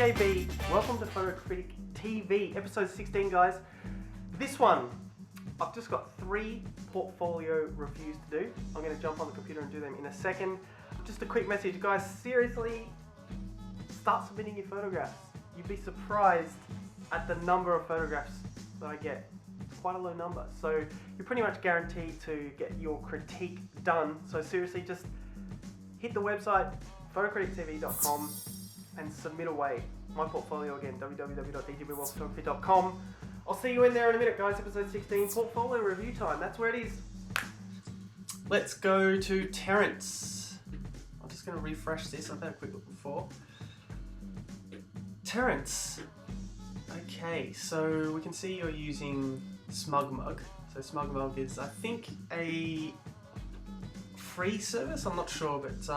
JB, welcome to Photo Critic TV, episode 16 guys. This one, I've just got 3 portfolio reviews to do. I'm going to jump on the computer and do them in a second. Just a quick message guys, seriously, start submitting your photographs. You'd be surprised at the number of photographs that I get. It's quite a low number, so you're pretty much guaranteed to get your critique done. So seriously, just hit the website photocritictv.com and submit away. My portfolio again, www.djbwellphotography.com. I'll see you in there in a minute guys, episode 16, portfolio review time, that's where it is. Let's go to Terence. I'm just going to refresh this, I've had a quick look before. Terence. Okay, so we can see you're using SmugMug. So SmugMug is, I think, a free service, I'm not sure, but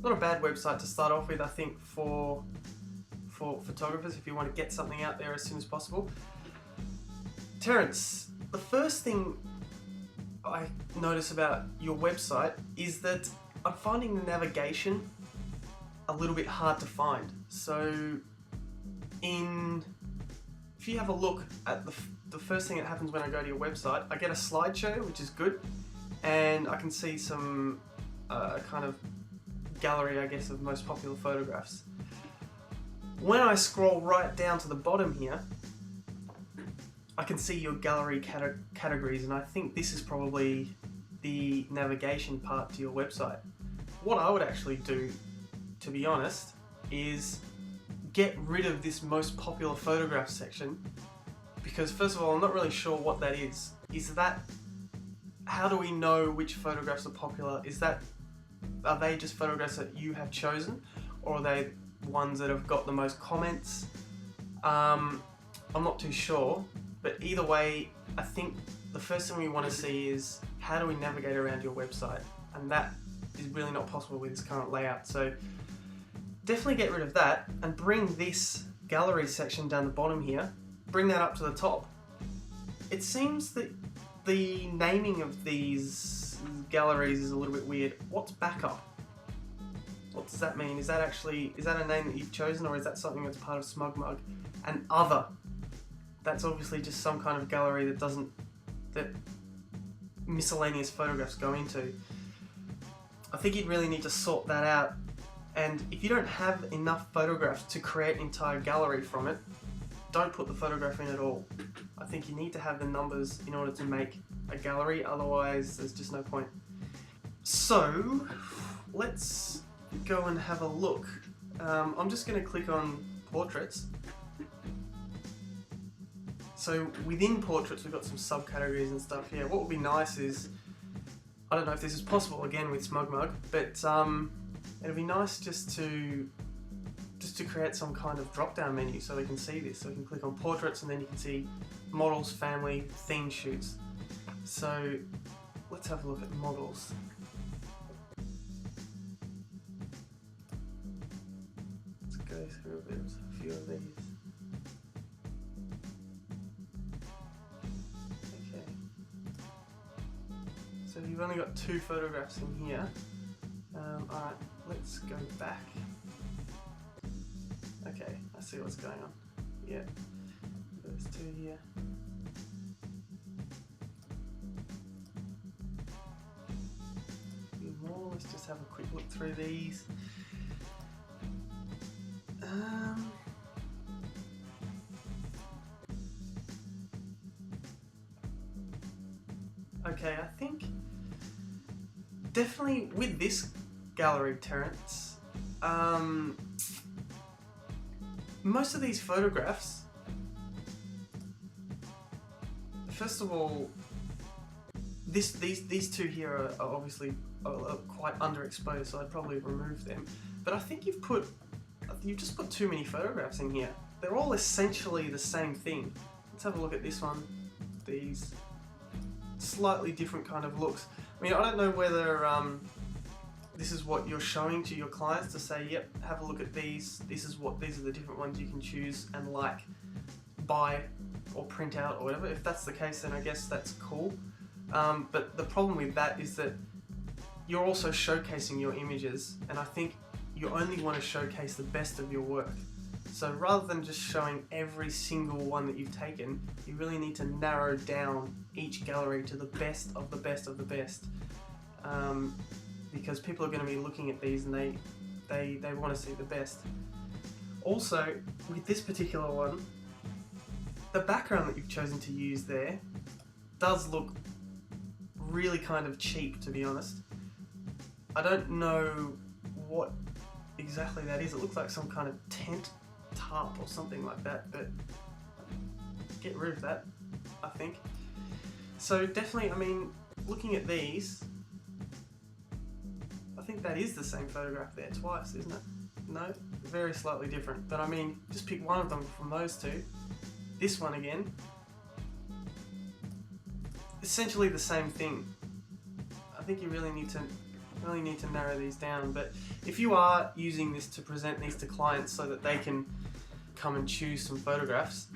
not a bad website to start off with, I think, for photographers if you want to get something out there as soon as possible. Terence, the first thing I notice about your website is that I'm finding the navigation a little bit hard to find. So if you have a look at the first thing that happens when I go to your website, I get a slideshow, which is good, and I can see some kind of gallery, I guess, of most popular photographs. When I scroll right down to the bottom here, I can see your gallery categories, and I think this is probably the navigation part to your website. What I would actually do, to be honest, is get rid of this most popular photographs section, because first of all, I'm not really sure what that is. How do we know which photographs are popular? Are they just photographs that you have chosen, or are they ones that have got the most comments? I'm not too sure, but either way, I think the first thing we want to see is how do we navigate around your website, and that is really not possible with this current layout. So definitely get rid of that and bring this gallery section down the bottom here, bring that up to the top. It seems that the naming of these galleries is a little bit weird. What's backup? What does that mean? Is that a name that you've chosen, or is that something that's part of SmugMug? And other, that's obviously just some kind of gallery that miscellaneous photographs go into. I think you'd really need to sort that out, and if you don't have enough photographs to create an entire gallery from it, don't put the photograph in at all. I think you need to have the numbers in order to make a gallery, otherwise there's just no point. So let's go and have a look. I'm just going to click on portraits. So within portraits we've got some subcategories and stuff here. What would be nice is, I don't know if this is possible again with SmugMug, but it'd be nice just to create some kind of drop down menu so we can see this. So we can click on portraits and then you can see models, family, theme shoots. So let's have a look at models. Let's go through a few of these. Okay. So you've only got 2 photographs in here. Alright, let's go back. Okay, I see what's going on. Yeah, there's 2 here. A few more, let's just have a quick look through these. Okay, I think definitely with this gallery, Terence, most of these photographs, first of all, these 2 here are obviously quite underexposed, so I'd probably remove them. But I think you've just put too many photographs in here. They're all essentially the same thing. Let's have a look at this one. These slightly different kind of looks. I mean, I don't know whether this is what you're showing to your clients to say, yep, have a look at these. These are the different ones you can choose and buy or print out or whatever. If that's the case, then I guess that's cool. But the problem with that is that you're also showcasing your images, and I think you only want to showcase the best of your work. So rather than just showing every single one that you've taken, you really need to narrow down each gallery to the best of the best of the best. Because people are going to be looking at these and they want to see the best. Also, with this particular one, the background that you've chosen to use there does look really kind of cheap, to be honest. I don't know what exactly that is. It looks like some kind of tent tarp or something like that, but get rid of that, I think. So definitely, I mean, looking at these, I think that is the same photograph there twice, isn't it? No, very slightly different. But I mean, just pick one of them from those two. This one again, essentially the same thing. I think you really need to narrow these down. But if you are using this to present these to clients so that they can come and choose some photographs,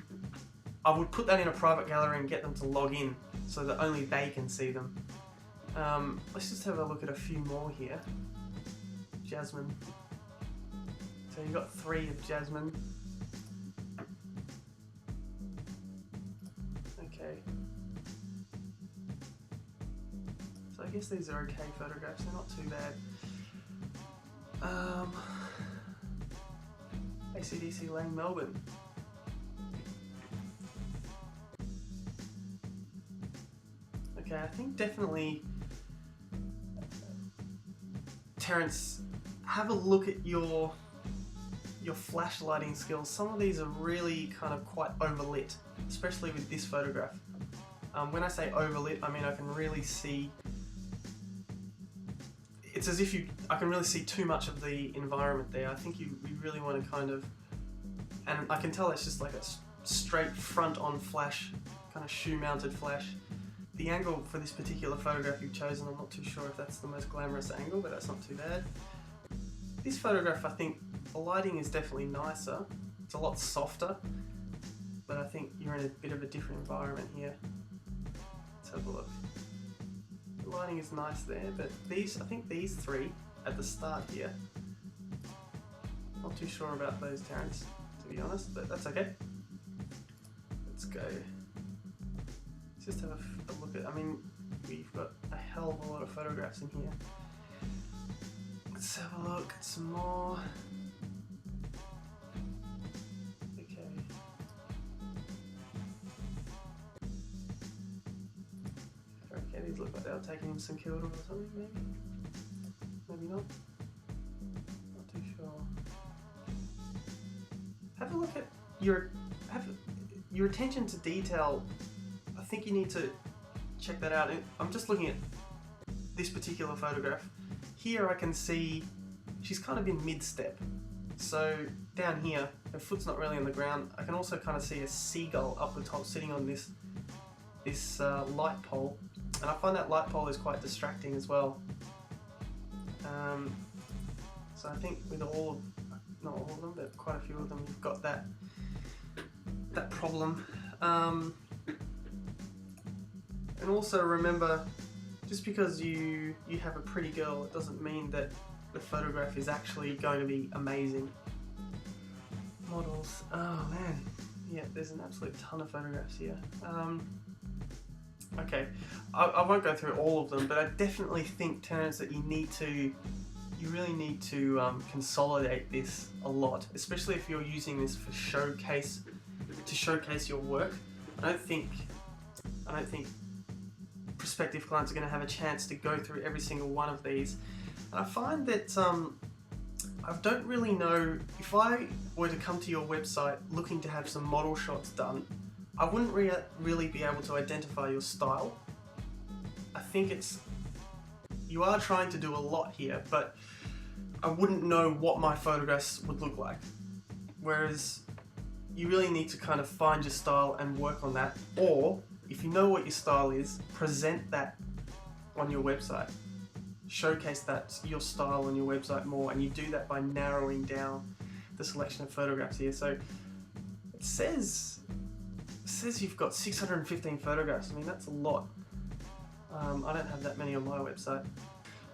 I would put that in a private gallery and get them to log in so that only they can see them. Let's just have a look at a few more here. Jasmine. So you've got 3 of Jasmine. Okay. So I guess these are okay photographs, they're not too bad. AC/DC Lane, Melbourne. Okay, I think definitely, Terence, have a look at your flash lighting skills. Some of these are really kind of quite overlit, especially with this photograph. When I say overlit, I mean I can really see, it's as if I can really see too much of the environment there. I think you really want to kind of, and I can tell it's just like a straight front-on flash, kind of shoe-mounted flash. The angle for this particular photograph you've chosen, I'm not too sure if that's the most glamorous angle, but that's not too bad. This photograph, I think the lighting is definitely nicer. It's a lot softer, but I think you're in a bit of a different environment here. Let's have a look. The lighting is nice there, but I think these 3 at the start here, not too sure about those, Terence, to be honest, but that's okay. Let's go. Let's just have a look at, I mean, we've got a hell of a lot of photographs in here. Let's have a look at some more. Okay. Okay, these look like they were taken in St Kilda or something, maybe? Maybe not. Not too sure. Have a look at your attention to detail. I think you need to check that out. I'm just looking at this particular photograph. Here I can see she's kind of in mid-step. So down here, her foot's not really on the ground. I can also kind of see a seagull up the top sitting on this light pole. And I find that light pole is quite distracting as well. So I think with not all of them, but quite a few of them, you've got that problem. And also remember, just because you have a pretty girl, it doesn't mean that the photograph is actually going to be amazing. Models, oh man, yeah, there's an absolute ton of photographs here. Okay, I won't go through all of them, but I definitely think, Terence, that you really need to consolidate this a lot, especially if you're using this to showcase your work. I don't think prospective clients are going to have a chance to go through every single one of these. And I find that I don't really know, if I were to come to your website looking to have some model shots done, I wouldn't really be able to identify your style. I think you are trying to do a lot here, but I wouldn't know what my photographs would look like. Whereas you really need to kind of find your style and work on that, or if you know what your style is, present that on your website. Showcase your style on your website more, and you do that by narrowing down the selection of photographs here. So it says you've got 615 photographs. I mean, that's a lot. I don't have that many on my website.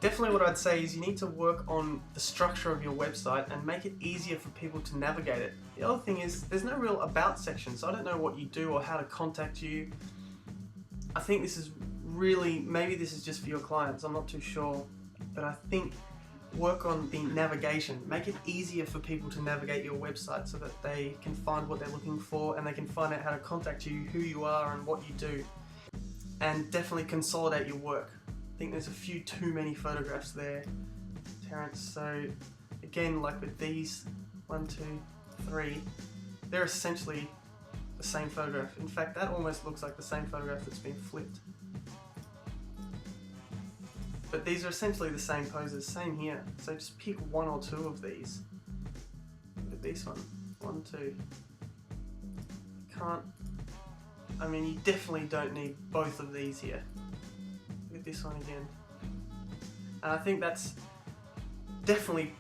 Definitely what I'd say is you need to work on the structure of your website and make it easier for people to navigate it. The other thing is there's no real about section, so I don't know what you do or how to contact you. I think this is really, maybe this is just for your clients, I'm not too sure, but I think work on the navigation. Make it easier for people to navigate your website so that they can find what they're looking for and they can find out how to contact you, who you are and what you do. And definitely consolidate your work. I think there's a few too many photographs there, Terence. So again, like with these, 1, 2, 3, they're essentially the same photograph. In fact, that almost looks like the same photograph that's been flipped. But these are essentially the same poses, same here. So just pick 1 or 2 of these. Look at this one, 1, 2. I mean, you definitely don't need both of these here. Look at this one again. And I think that's definitely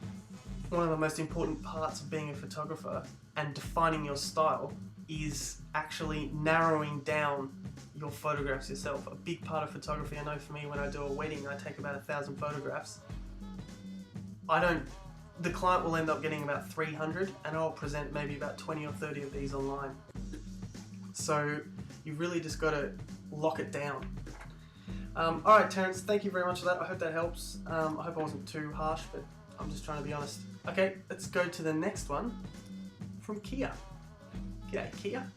one of the most important parts of being a photographer and defining your style is actually narrowing down your photographs yourself. A big part of photography, I know for me, when I do a wedding, I take about 1,000 photographs. The client will end up getting about 300 and I'll present maybe about 20 or 30 of these online. So you've really just got to lock it down. Alright Terence, thank you very much for that. I hope that helps. I hope I wasn't too harsh, but I'm just trying to be honest. Okay, let's go to the next one from Kia. G'day Kia.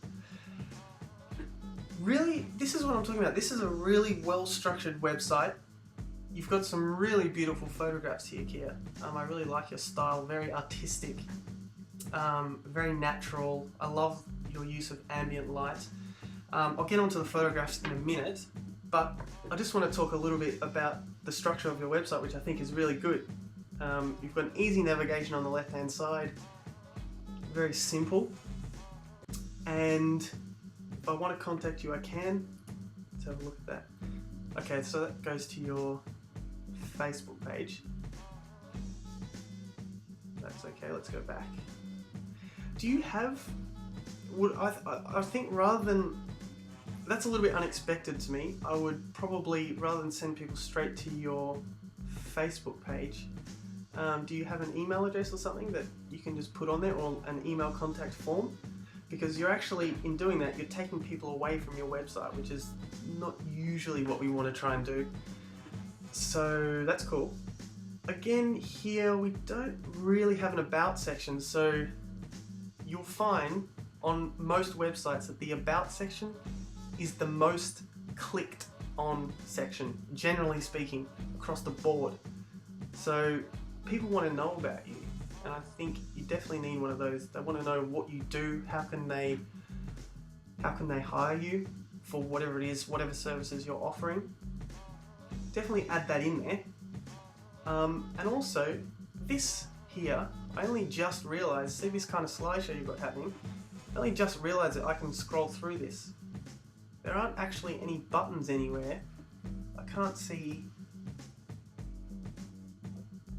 Really, this is what I'm talking about. This is a really well-structured website. You've got some really beautiful photographs here, Kia. I really like your style, very artistic, very natural. I love your use of ambient light. I'll get onto the photographs in a minute, but I just want to talk a little bit about the structure of your website, which I think is really good. You've got an easy navigation on the left-hand side, very simple, and if I want to contact you, I can. Let's have a look at that. Okay, so that goes to your Facebook page. That's okay, let's go back. Do you have, I think rather than, that's a little bit unexpected to me. I would probably, rather than send people straight to your Facebook page, do you have an email address or something that you can just put on there, or an email contact form? Because you're actually, in doing that, you're taking people away from your website, which is not usually what we want to try and do. So that's cool. Again, here we don't really have an about section, so you'll find on most websites that the about section is the most clicked on section, generally speaking, across the board. So people want to know about you. And I think you definitely need one of those. They want to know what you do, how can they hire you for whatever it is, whatever services you're offering. Definitely add that in there. And also, this here, I only just realized, see this kind of slideshow you've got happening, I only just realized that I can scroll through this. There aren't actually any buttons anywhere. I can't see.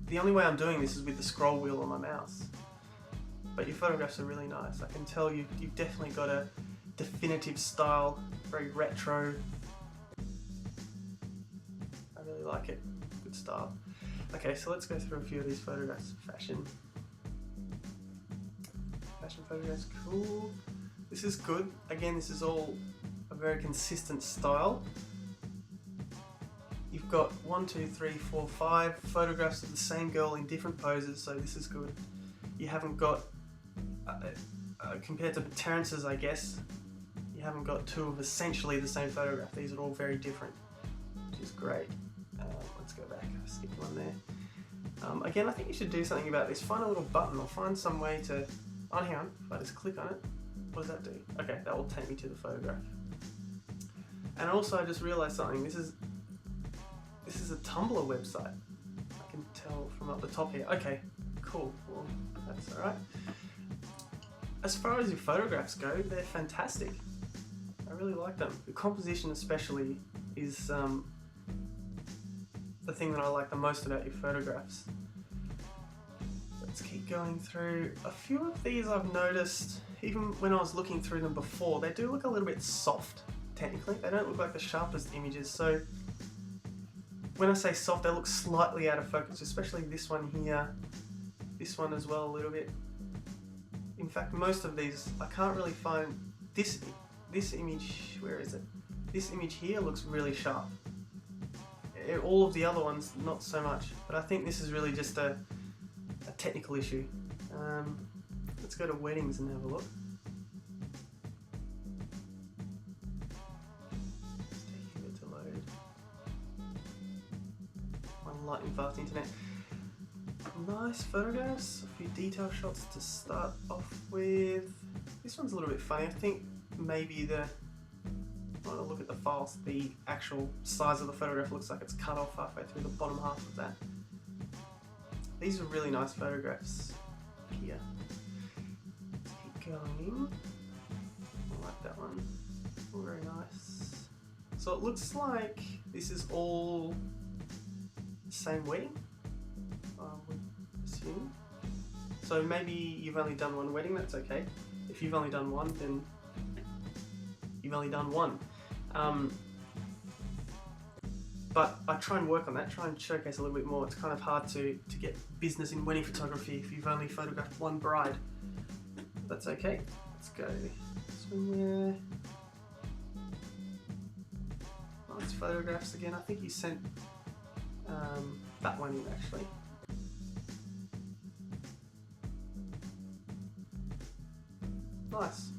The only way I'm doing this is with the scroll wheel on my mouse. But your photographs are really nice. I can tell you've definitely got a definitive style, very retro. I really like it, good style. Okay, so let's go through a few of these photographs. Fashion photographs, cool. This is good. Again, this is all a very consistent style. You've got 1, 2, 3, 4, 5 photographs of the same girl in different poses, so this is good. You haven't got, compared to Terence's, I guess, you haven't got 2 of essentially the same photograph. These are all very different, which is great. Let's go back, I skipped one there. Again, I think you should do something about this. Find a little button or find some way to, oh hang on, if I just click on it, what does that do? Okay, that will take me to the photograph. And also I just realized something, this is a Tumblr website. I can tell from up the top here. Okay, cool. Well, that's alright. As far as your photographs go, they're fantastic. I really like them. The composition especially is the thing that I like the most about your photographs. Let's keep going through. A few of these I've noticed, even when I was looking through them before, they do look a little bit soft, technically. They don't look like the sharpest images, so when I say soft, they look slightly out of focus, especially this one here, this one as well a little bit. In fact, most of these, I can't really find this image, where is it? This image here looks really sharp. All of the other ones, not so much, but I think this is really just a technical issue. Let's go to weddings and have a look. Just taking a bit to load. One lightning fast internet. Nice photographs, a few detail shots to start off with. This one's a little bit funny. I think maybe when I look at the files, the actual size of the photograph looks like it's cut off halfway through the bottom half of that. These are really nice photographs here. Let's keep going. I like that one. Oh, very nice. So it looks like this is all the same wedding, I would assume. So maybe you've only done one wedding, that's okay. If you've only done one, then you've only done one. But I try and work on that, try and showcase a little bit more. It's kind of hard to get business in wedding photography if you've only photographed one bride. That's okay. Let's go swimwear. Nice photographs again. I think you sent that one in actually. Nice.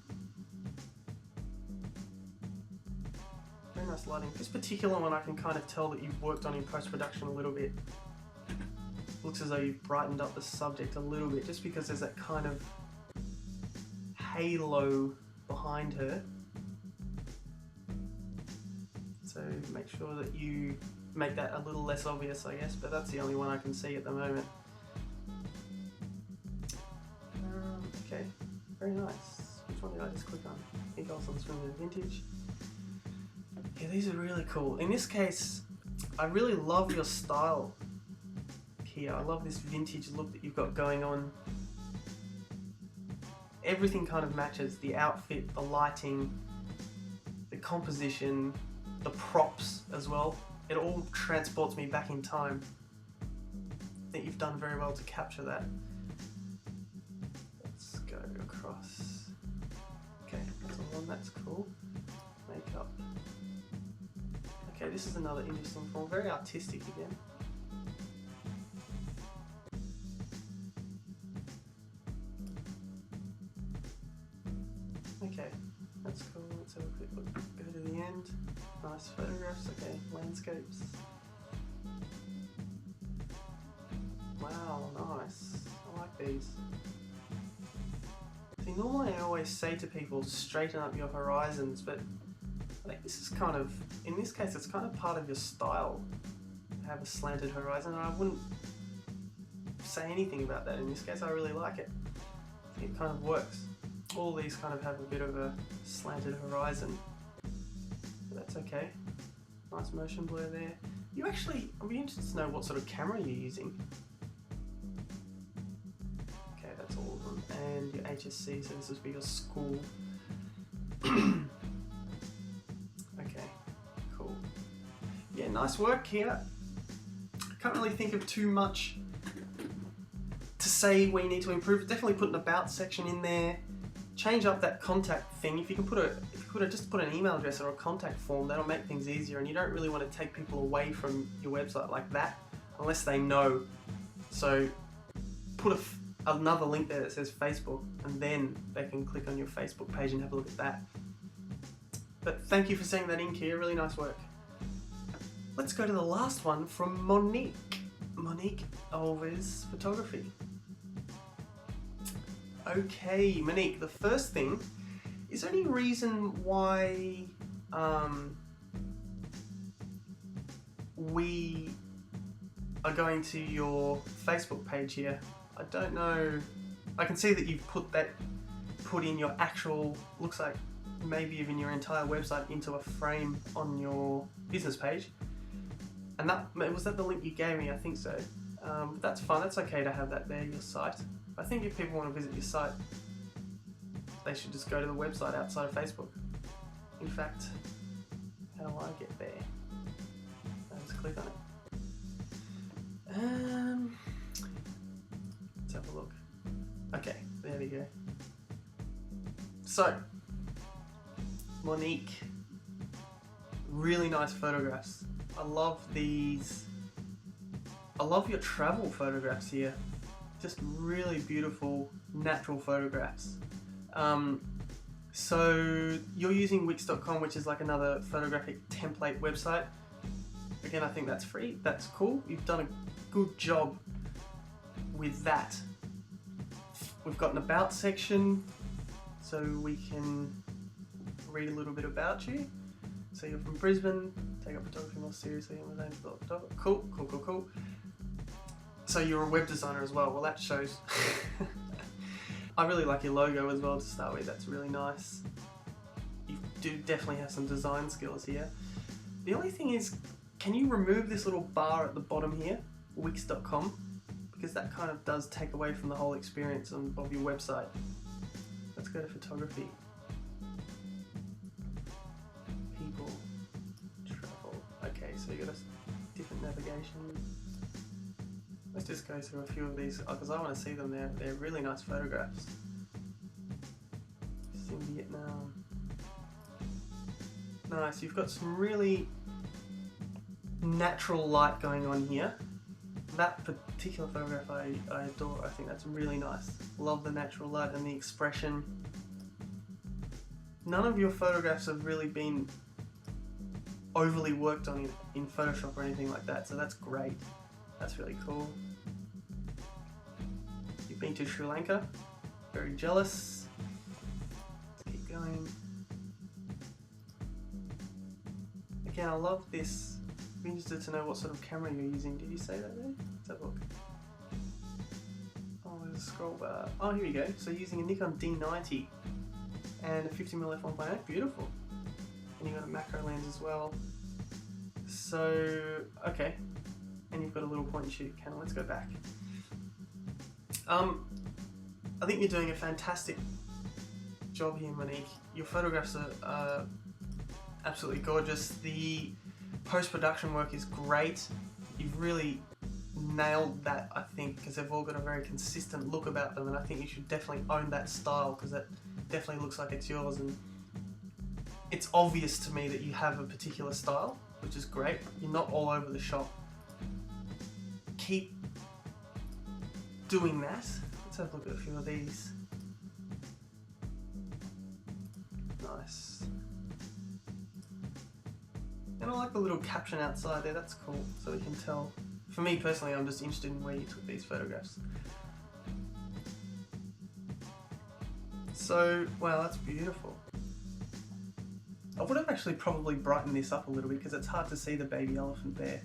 Very nice lighting. This particular one I can kind of tell that you've worked on in post-production a little bit. Looks as though you've brightened up the subject a little bit just because there's that kind of halo behind her. So make sure that you make that a little less obvious, I guess, but that's the only one I can see at the moment. Okay, very nice. Which one did I just click on? I think I was on Swimwear Vintage. Yeah, these are really cool. In this case, I really love your style here. I love this vintage look that you've got going on. Everything kind of matches. The outfit, the lighting, the composition, the props as well. It all transports me back in time. I think you've done very well to capture that. Let's go across. Okay, that's the one, that's cool. Makeup. Okay, this is another interesting form, very artistic again. Okay, that's cool. Let's have a quick look. Go to the end. Nice photographs. Okay, landscapes. Wow, nice. I like these. See, normally I always say to people, straighten up your horizons, but I think this is kind of, in this case, it's kind of part of your style to have a slanted horizon, and I wouldn't say anything about that in this case. I really like it. It kind of works. All these kind of have a bit of a slanted horizon, but that's okay. Nice motion blur there. You actually, I'd be interested to know what sort of camera you're using. Okay, that's all of them. And your HSC, so this would be your school. Okay, cool. Yeah, nice work here. Can't really think of too much to say where you need to improve. Definitely put an about section in there. Change up that contact thing. If you can just put an email address or a contact form, that'll make things easier, and you don't really want to take people away from your website like that unless they know. So put another link there that says Facebook, and then they can click on your Facebook page and have a look at that. But thank you for sending that in, Kia. Really nice work. Let's go to the last one from Monique. Monique Alves Photography. Okay, Monique, the first thing, is there any reason why we are going to your Facebook page here? I don't know. I can see that you've put in your actual, looks like maybe even your entire website into a frame on your business page. And was that the link you gave me? I think so. But that's fine, that's okay to have that there, your site. I think if people want to visit your site, they should just go to the website outside of Facebook. In fact, how do I get there? I just click on it. So, Monique, really nice photographs. I love these. I love your travel photographs here. Just really beautiful, natural photographs. So you're using Wix.com, which is like another photographic template website. Again, I think that's free. That's cool. You've done a good job with that. We've got an about section, so we can read a little bit about you. So you're from Brisbane, take up photography more seriously. Cool. So you're a web designer as well. Well, that shows. I really like your logo as well to start with. That's really nice. You do definitely have some design skills here. The only thing is, can you remove this little bar at the bottom here, Wix.com? Because that kind of does take away from the whole experience of your website. Let's go to photography. People, travel. Okay, so you got a different navigation. Let's just go through a few of these because I want to see them. They're really nice photographs. Just in Vietnam. Nice. You've got some really natural light going on here. That particular photograph I adore. I think that's really nice. Love the natural light and the expression. None of your photographs have really been overly worked on in Photoshop or anything like that, so that's great. That's really cool. You've been to Sri Lanka. Very jealous. Let's keep going. Again, I love this. I'd be interested to know what sort of camera you're using. Did you say that there? Let's have a look. Oh, there's a scroll bar. Oh, here we go. So using a Nikon D90 and a 50mm f1.8. Beautiful. And you've got a macro lens as well. So, okay. And you've got a little point and shoot camera. Let's go back. I think you're doing a fantastic job here, Monique. Your photographs are absolutely gorgeous. The post-production work is great. You've really nailed that, I think, because they've all got a very consistent look about them, and I think you should definitely own that style because that definitely looks like it's yours, and it's obvious to me that you have a particular style, which is great. You're not all over the shop. Keep doing that. Let's have a look at a few of these. Nice. And I like the little caption outside there, that's cool, so we can tell. For me personally, I'm just interested in where you took these photographs. So, wow, that's beautiful. I would have actually probably brightened this up a little bit because it's hard to see the baby elephant there.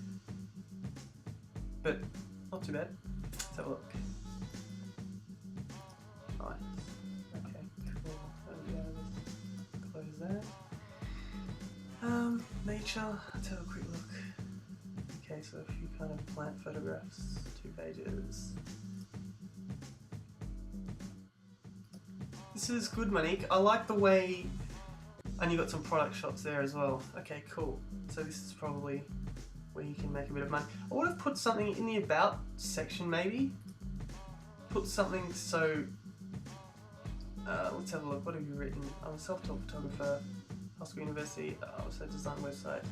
But, not too bad. Let's have a look. Nice. Okay, cool. Close that. Nature, let's have a quick look. Okay, so a few kind of plant photographs, 2 pages. This is good, Monique. I like the way, and you got some product shots there as well. Okay, cool. So this is probably where you can make a bit of money. I would have put something in the about section maybe. Put something so, let's have a look. What have you written? I'm a self-taught photographer. High School University, also design website,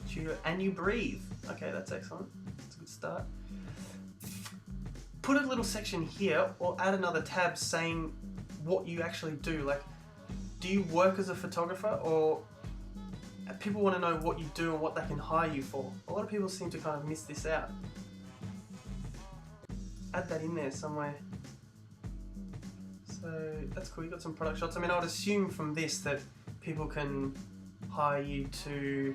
tutor, and you breathe. Okay, that's excellent. That's a good start. Put a little section here or add another tab saying what you actually do. Like, do you work as a photographer, or people want to know what you do and what they can hire you for? A lot of people seem to kind of miss this out. Add that in there somewhere. So that's cool, you got some product shots. I mean, I would assume from this that people can hire you to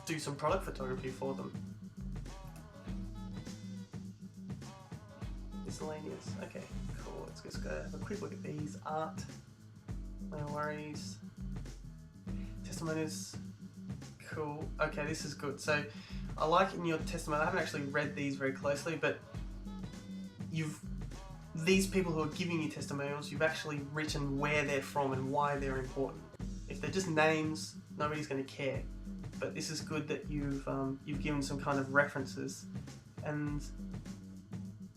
do some product photography for them. Miscellaneous. Okay, cool. Let's just go have a quick look at these. Art. No worries. Testimonies. Cool. Okay, this is good. So I like in your testimony, I haven't actually read these very closely, but these people who are giving you testimonials, you've actually written where they're from and why they're important. If they're just names, nobody's going to care. But this is good that you've given some kind of references, and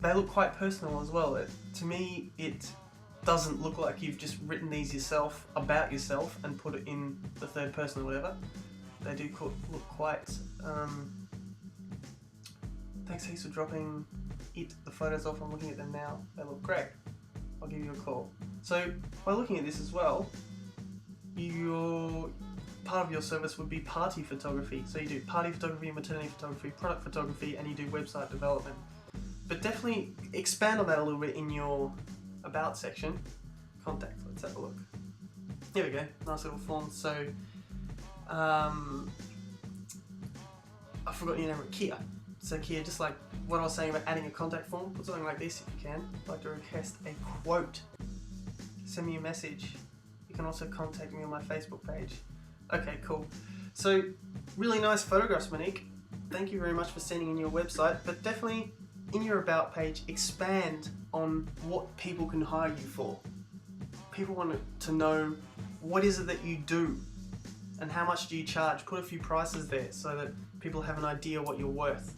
they look quite personal as well. To me, it doesn't look like you've just written these yourself about yourself and put it in the third person or whatever. They do look quite. Thanks heaps for dropping the photos off. I'm looking at them now. They look great. I'll give you a call. So by looking at this as well, part of your service would be party photography. So you do party photography, maternity photography, product photography, and you do website development. But definitely expand on that a little bit in your about section. Contact, let's have a look. Here we go, nice little form. So, I've forgotten your name, Kia. So Kia, just like what I was saying about adding a contact form, put something like this if you can. I'd like to request a quote. Send me a message. You can also contact me on my Facebook page. Okay, cool. So, really nice photographs, Monique. Thank you very much for sending in your website, but definitely in your about page, expand on what people can hire you for. People want to know what is it that you do and how much do you charge. Put a few prices there so that people have an idea what you're worth.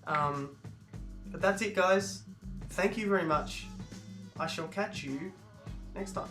But that's it, guys. Thank you very much. I shall catch you next time.